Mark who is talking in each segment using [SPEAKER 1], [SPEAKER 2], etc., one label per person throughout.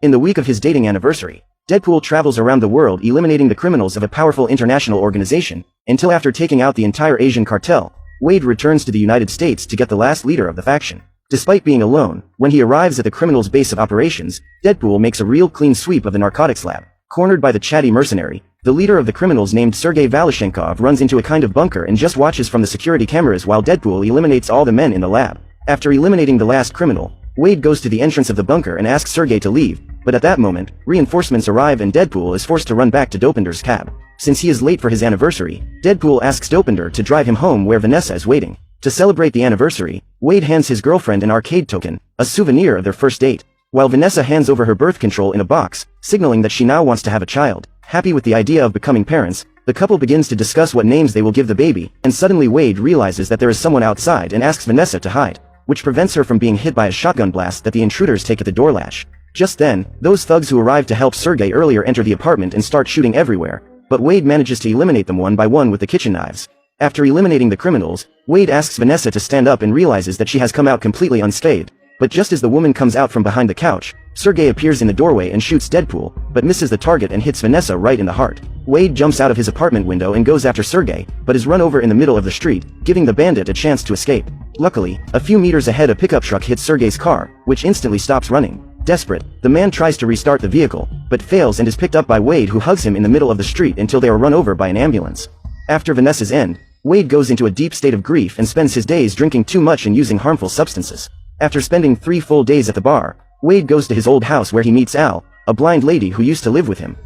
[SPEAKER 1] In the week of his dating anniversary, Deadpool travels around the world eliminating the criminals of a powerful international organization, until after taking out the entire Asian cartel, Wade returns to the United States to get the last leader of the faction. Despite being alone, when he arrives at the criminal's base of operations, Deadpool makes a real clean sweep of the narcotics lab. Cornered by the chatty mercenary, the leader of the criminals named Sergei Valoshenkov runs into a kind of bunker and just watches from the security cameras while Deadpool eliminates all the men in the lab. After eliminating the last criminal, Wade goes to the entrance of the bunker and asks Sergei to leave, but at that moment, reinforcements arrive and Deadpool is forced to run back to Dopender's cab. Since he is late for his anniversary, Deadpool asks Dopender to drive him home where Vanessa is waiting. To celebrate the anniversary, Wade hands his girlfriend an arcade token, a souvenir of their first date, while Vanessa hands over her birth control in a box, signaling that she now wants to have a child. Happy with the idea of becoming parents, the couple begins to discuss what names they will give the baby, and suddenly Wade realizes that there is someone outside and asks Vanessa to hide, which prevents her from being hit by a shotgun blast that the intruders take at the door latch. Just then, those thugs who arrived to help Sergei earlier enter the apartment and start shooting everywhere, but Wade manages to eliminate them one by one with the kitchen knives. After eliminating the criminals, Wade asks Vanessa to stand up and realizes that she has come out completely unscathed, but just as the woman comes out from behind the couch, Sergei appears in the doorway and shoots Deadpool, but misses the target and hits Vanessa right in the heart. Wade jumps out of his apartment window and goes after Sergei, but is run over in the middle of the street, giving the bandit a chance to escape. Luckily, a few meters ahead a pickup truck hits Sergei's car, which instantly stops running. Desperate, the man tries to restart the vehicle, but fails and is picked up by Wade, who hugs him in the middle of the street until they are run over by an ambulance. After Vanessa's end, Wade goes into a deep state of grief and spends his days drinking too much and using harmful substances. After spending 3 full days at the bar, Wade goes to his old house where he meets Al, a blind lady who used to live with him.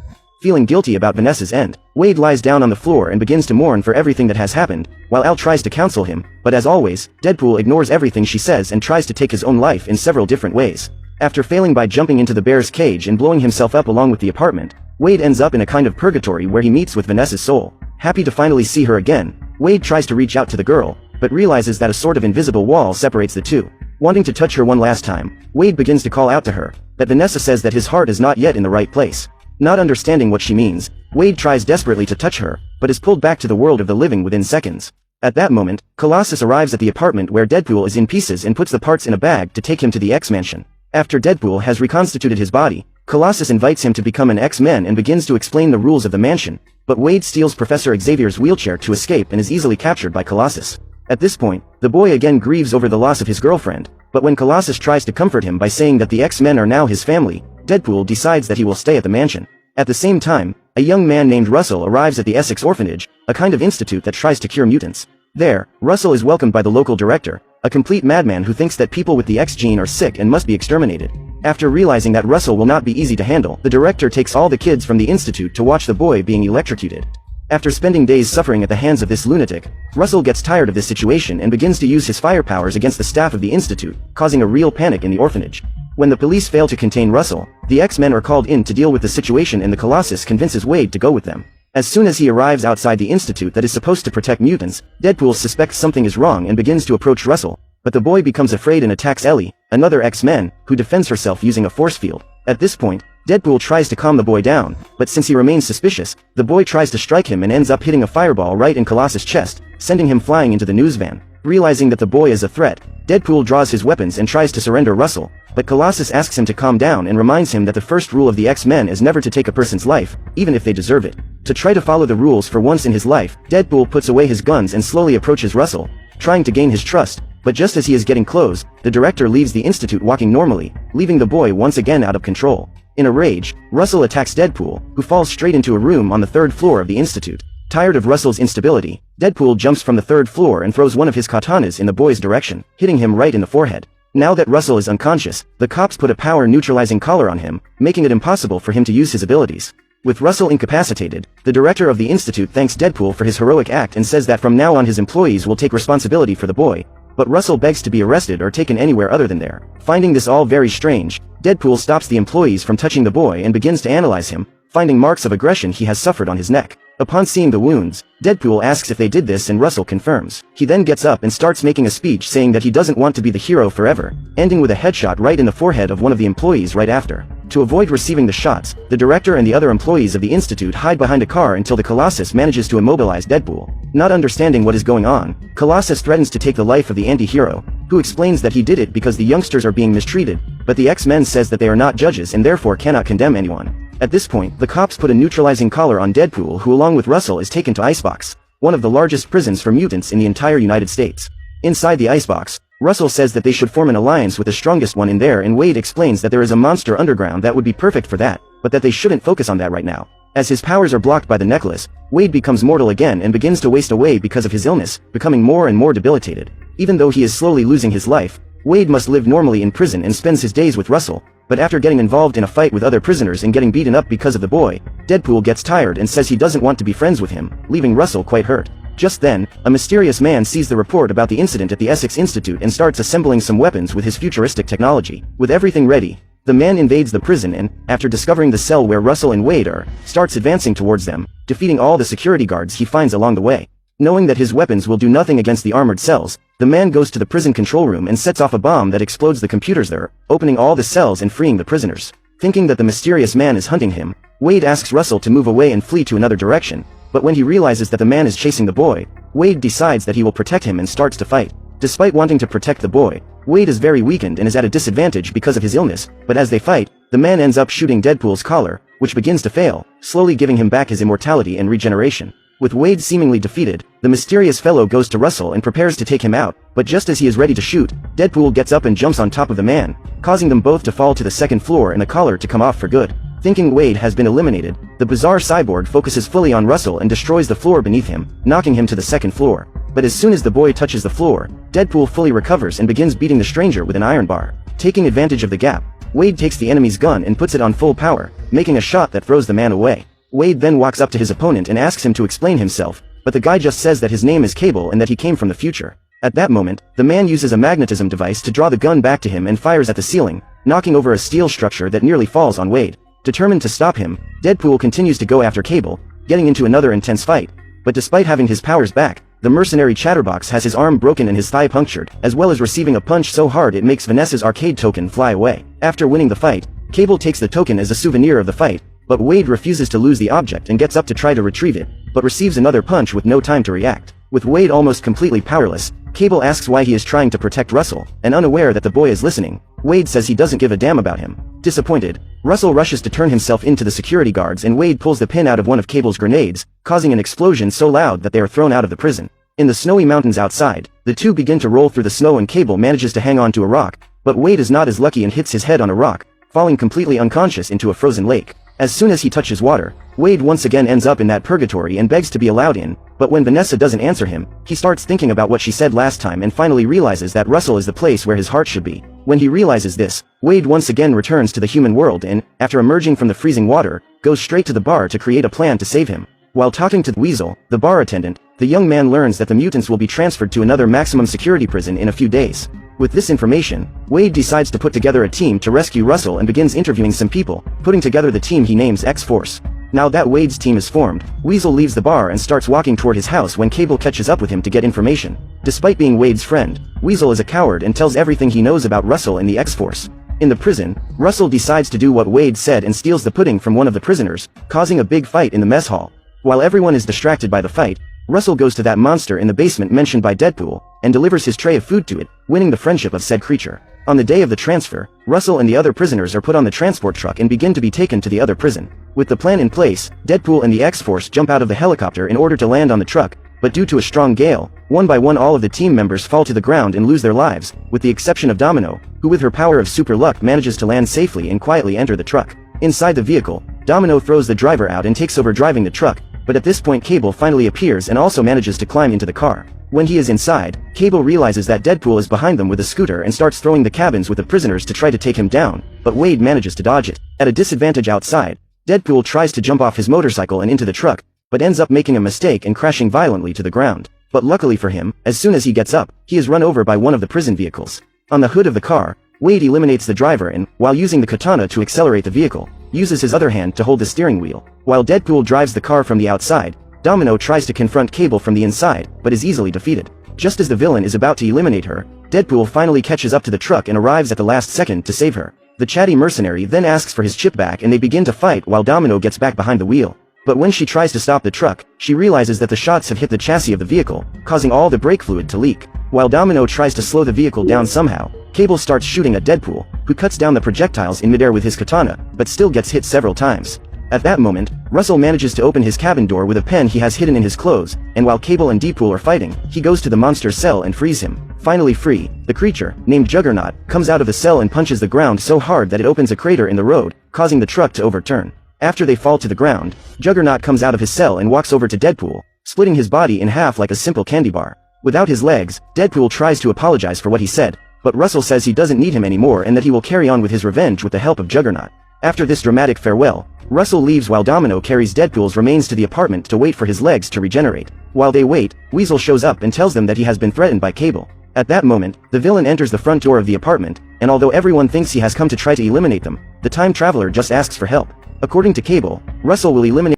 [SPEAKER 1] Feeling guilty about Vanessa's end, Wade lies down on the floor and begins to mourn for everything that has happened, while Al tries to counsel him, but as always, Deadpool ignores everything she says and tries to take his own life in several different ways. After failing by jumping into the bear's cage and blowing himself up along with the apartment, Wade ends up in a kind of purgatory where he meets with Vanessa's soul. Happy to finally see her again, Wade tries to reach out to the girl, but realizes that a sort of invisible wall separates the two. Wanting to touch her one last time, Wade begins to call out to her, but Vanessa says that his heart is not yet in the right place. Not understanding what she means, Wade tries desperately to touch her, but is pulled back to the world of the living within seconds. At that moment, Colossus arrives at the apartment where Deadpool is in pieces and puts the parts in a bag to take him to the X-Mansion. After Deadpool has reconstituted his body, Colossus invites him to become an X-Men and begins to explain the rules of the mansion, but Wade steals Professor Xavier's wheelchair to escape and is easily captured by Colossus. At this point, the boy again grieves over the loss of his girlfriend, but when Colossus tries to comfort him by saying that the X-Men are now his family, Deadpool decides that he will stay at the mansion. At the same time, a young man named Russell arrives at the Essex Orphanage, a kind of institute that tries to cure mutants. There, Russell is welcomed by the local director, a complete madman who thinks that people with the X gene are sick and must be exterminated. After realizing that Russell will not be easy to handle, the director takes all the kids from the institute to watch the boy being electrocuted. After spending days suffering at the hands of this lunatic, Russell gets tired of this situation and begins to use his fire powers against the staff of the institute, causing a real panic in the orphanage. When the police fail to contain Russell, the X-Men are called in to deal with the situation and the Colossus convinces Wade to go with them. As soon as he arrives outside the institute that is supposed to protect mutants, Deadpool suspects something is wrong and begins to approach Russell, but the boy becomes afraid and attacks Ellie, another X-Men, who defends herself using a force field. At this point, Deadpool tries to calm the boy down, but since he remains suspicious, the boy tries to strike him and ends up hitting a fireball right in Colossus' chest, sending him flying into the news van. Realizing that the boy is a threat, Deadpool draws his weapons and tries to surrender Russell, but Colossus asks him to calm down and reminds him that the first rule of the X-Men is never to take a person's life, even if they deserve it. To try to follow the rules for once in his life, Deadpool puts away his guns and slowly approaches Russell, trying to gain his trust, but just as he is getting close, the director leaves the institute walking normally, leaving the boy once again out of control. In a rage, Russell attacks Deadpool, who falls straight into a room on the 3rd floor of the institute. Tired of Russell's instability, Deadpool jumps from the 3rd floor and throws one of his katanas in the boy's direction, hitting him right in the forehead. Now that Russell is unconscious, the cops put a power-neutralizing collar on him, making it impossible for him to use his abilities. With Russell incapacitated, the director of the institute thanks Deadpool for his heroic act and says that from now on his employees will take responsibility for the boy, but Russell begs to be arrested or taken anywhere other than there. Finding this all very strange, Deadpool stops the employees from touching the boy and begins to analyze him, finding marks of aggression he has suffered on his neck. Upon seeing the wounds, Deadpool asks if they did this and Russell confirms. He then gets up and starts making a speech saying that he doesn't want to be the hero forever, ending with a headshot right in the forehead of one of the employees right after. To avoid receiving the shots, the director and the other employees of the institute hide behind a car until the Colossus manages to immobilize Deadpool. Not understanding what is going on, Colossus threatens to take the life of the anti-hero, who explains that he did it because the youngsters are being mistreated, but the X-Men says that they are not judges and therefore cannot condemn anyone. At this point, the cops put a neutralizing collar on Deadpool, who along with Russell is taken to Icebox, one of the largest prisons for mutants in the entire United States. Inside the Icebox, Russell says that they should form an alliance with the strongest one in there, and Wade explains that there is a monster underground that would be perfect for that, but that they shouldn't focus on that right now. As his powers are blocked by the necklace, Wade becomes mortal again and begins to waste away because of his illness, becoming more and more debilitated. Even though he is slowly losing his life, Wade must live normally in prison and spends his days with Russell, but after getting involved in a fight with other prisoners and getting beaten up because of the boy, Deadpool gets tired and says he doesn't want to be friends with him, leaving Russell quite hurt. Just then, a mysterious man sees the report about the incident at the Essex Institute and starts assembling some weapons with his futuristic technology. With everything ready, the man invades the prison and, after discovering the cell where Russell and Wade are, starts advancing towards them, defeating all the security guards he finds along the way. Knowing that his weapons will do nothing against the armored cells, the man goes to the prison control room and sets off a bomb that explodes the computers there, opening all the cells and freeing the prisoners. Thinking that the mysterious man is hunting him, Wade asks Russell to move away and flee to another direction, but when he realizes that the man is chasing the boy, Wade decides that he will protect him and starts to fight. Despite wanting to protect the boy, Wade is very weakened and is at a disadvantage because of his illness, but as they fight, the man ends up shooting Deadpool's collar, which begins to fail, slowly giving him back his immortality and regeneration. With Wade seemingly defeated, the mysterious fellow goes to Russell and prepares to take him out, but just as he is ready to shoot, Deadpool gets up and jumps on top of the man, causing them both to fall to the second floor and the collar to come off for good. Thinking Wade has been eliminated, the bizarre cyborg focuses fully on Russell and destroys the floor beneath him, knocking him to the second floor. But as soon as the boy touches the floor, Deadpool fully recovers and begins beating the stranger with an iron bar. Taking advantage of the gap, Wade takes the enemy's gun and puts it on full power, making a shot that throws the man away. Wade then walks up to his opponent and asks him to explain himself, but the guy just says that his name is Cable and that he came from the future. At that moment, the man uses a magnetism device to draw the gun back to him and fires at the ceiling, knocking over a steel structure that nearly falls on Wade. Determined to stop him, Deadpool continues to go after Cable, getting into another intense fight. But despite having his powers back, the mercenary Chatterbox has his arm broken and his thigh punctured, as well as receiving a punch so hard it makes Vanessa's arcade token fly away. After winning the fight, Cable takes the token as a souvenir of the fight, but Wade refuses to lose the object and gets up to try to retrieve it, but receives another punch with no time to react. With Wade almost completely powerless, Cable asks why he is trying to protect Russell, and unaware that the boy is listening, Wade says he doesn't give a damn about him. Disappointed, Russell rushes to turn himself into the security guards and Wade pulls the pin out of one of Cable's grenades, causing an explosion so loud that they are thrown out of the prison. In the snowy mountains outside, the two begin to roll through the snow and Cable manages to hang on to a rock, but Wade is not as lucky and hits his head on a rock, falling completely unconscious into a frozen lake. As soon as he touches water, Wade once again ends up in that purgatory and begs to be allowed in, but when Vanessa doesn't answer him, he starts thinking about what she said last time and finally realizes that Russell is the place where his heart should be. When he realizes this, Wade once again returns to the human world and, after emerging from the freezing water, goes straight to the bar to create a plan to save him. While talking to Weasel, the bar attendant, the young man learns that the mutants will be transferred to another maximum security prison in a few days. With this information, Wade decides to put together a team to rescue Russell and begins interviewing some people, putting together the team he names X-Force. Now that Wade's team is formed, Weasel leaves the bar and starts walking toward his house when Cable catches up with him to get information. Despite being Wade's friend, Weasel is a coward and tells everything he knows about Russell and the X-Force. In the prison, Russell decides to do what Wade said and steals the pudding from one of the prisoners, causing a big fight in the mess hall. While everyone is distracted by the fight, Russell goes to that monster in the basement mentioned by Deadpool, and delivers his tray of food to it, winning the friendship of said creature. On the day of the transfer, Russell and the other prisoners are put on the transport truck and begin to be taken to the other prison. With the plan in place, Deadpool and the X-Force jump out of the helicopter in order to land on the truck, but due to a strong gale, one by one all of the team members fall to the ground and lose their lives, with the exception of Domino, who with her power of super luck manages to land safely and quietly enter the truck. Inside the vehicle, Domino throws the driver out and takes over driving the truck, but at this point Cable finally appears and also manages to climb into the car. When he is inside, Cable realizes that Deadpool is behind them with a scooter and starts throwing the cabins with the prisoners to try to take him down, but Wade manages to dodge it. At a disadvantage outside, Deadpool tries to jump off his motorcycle and into the truck, but ends up making a mistake and crashing violently to the ground. But luckily for him, as soon as he gets up, he is run over by one of the prison vehicles. On the hood of the car, Wade eliminates the driver and, while using the katana to accelerate the vehicle, uses his other hand to hold the steering wheel. While Deadpool drives the car from the outside, Domino tries to confront Cable from the inside, but is easily defeated. Just as the villain is about to eliminate her, Deadpool finally catches up to the truck and arrives at the last second to save her. The chatty mercenary then asks for his chip back and they begin to fight while Domino gets back behind the wheel. But when she tries to stop the truck, she realizes that the shots have hit the chassis of the vehicle, causing all the brake fluid to leak. While Domino tries to slow the vehicle down somehow, Cable starts shooting at Deadpool, who cuts down the projectiles in midair with his katana, but still gets hit several times. At that moment, Russell manages to open his cabin door with a pen he has hidden in his clothes, and while Cable and Deadpool are fighting, he goes to the monster's cell and frees him. Finally free, the creature, named Juggernaut, comes out of the cell and punches the ground so hard that it opens a crater in the road, causing the truck to overturn. After they fall to the ground, Juggernaut comes out of his cell and walks over to Deadpool, splitting his body in half like a simple candy bar. Without his legs, Deadpool tries to apologize for what he said, but Russell says he doesn't need him anymore and that he will carry on with his revenge with the help of Juggernaut. After this dramatic farewell, Russell leaves while Domino carries Deadpool's remains to the apartment to wait for his legs to regenerate. While they wait, Weasel shows up and tells them that he has been threatened by Cable. At that moment, the villain enters the front door of the apartment, and although everyone thinks he has come to try to eliminate them, the time traveler just asks for help. According to Cable, Russell will eliminate